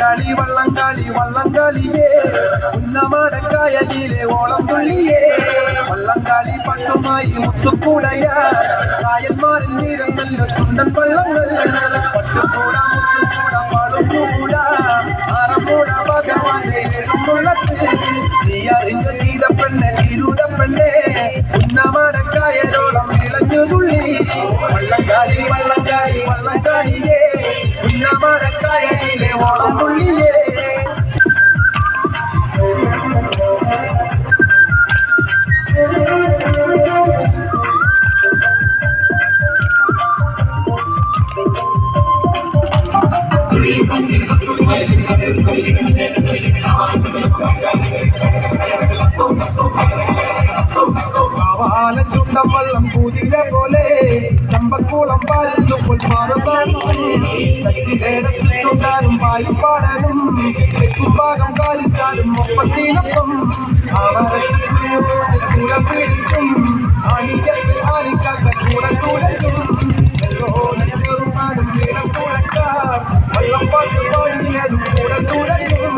വള്ളംകളി വള്ളംകളി വള്ളംകളിയേ ഉന്നമടക്കായലിലെ ഓളം തുള്ളിയേ വള്ളംകളി പട്ടുമായി മുത്തുക്കൂടയ കായൽമാരിൽ നീരങ്ങല്ല ചുണ്ടൻ വള്ളങ്ങൾ പട്ടുകൂട മുത്തുകൂട പാടുകൂട ആറമൂട ഭഗവാന്റെ എഴുമുള്ളത്ത് നീ അറിഞ്ഞ ചെയ്ത പെണ്ണെ തിരുത പെണ്ണെ ഉന്നമടക്കായലോളം ഇളഞ്ഞു തുള്ളി വള്ളംകളി വള്ളംകളി വള്ളംകളിയേ ഉന്നമടക്കായലിലെ ഓളം തുള്ളിയേ കാവാലൻ ചുണ്ടൻ വള്ളം പൂജിന്റെ പോലെ ചമ്പക്കുളം പാരുമ്പോൾ ചുണ്ടാനും പായിപ്പാടാനും തെക്കുഭാഗം കാലിച്ചാലും ഒപ്പത്തിനൊപ്പം കൂടെ പിടിക്കും ആണിക്കത്ത് ആലിക്കാക്ക കൂടെ തുടരും വള്ളപ്പാട്ട് പാടിയതും കൂടെ തുടരും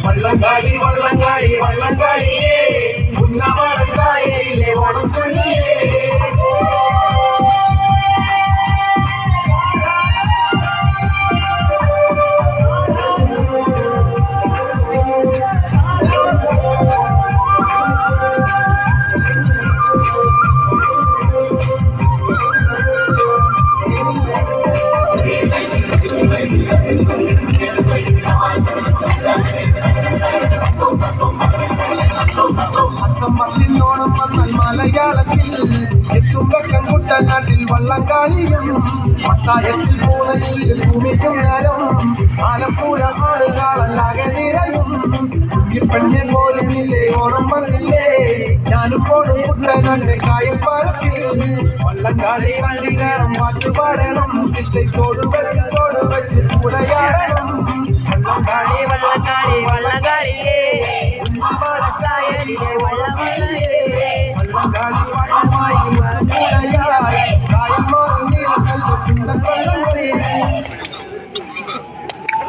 വള്ളംകാളി വള്ളംകാളി വള്ളംകാളിയേ ഉന്നമടക്കായലിലെ ഓളം തുള്ളിയേ അസമത്തിനോണം വന്നാൽ മലയാളത്തിൽ എത്തുമ്പക്കം കുട്ടനാട്ടിൽ വള്ളംകാളിയും പത്തായത്തിൽ പൂനയിൽ ഭൂമിക്കും നേരം ആലപ്പുഴ ആളുകളല്ലാകെ നിറയും പെണ്ണെ പോലും ഇല്ലേ ഓണം വന്നില്ലേ ഞാനും പോടും കുട്ടനാട്ടെ കായൽപ്പാടത്തിൽ വള്ളംകാളി കണ്ടികേറും പാട്ടുപാടണം ചിട്ടോട് വെച്ച് കൂടയാടണം വള്ളംകാളി വള്ളംകാളി വള്ളംകാളിയേ ഉന്നമടക്കായലിലെ വള്ളമലയേ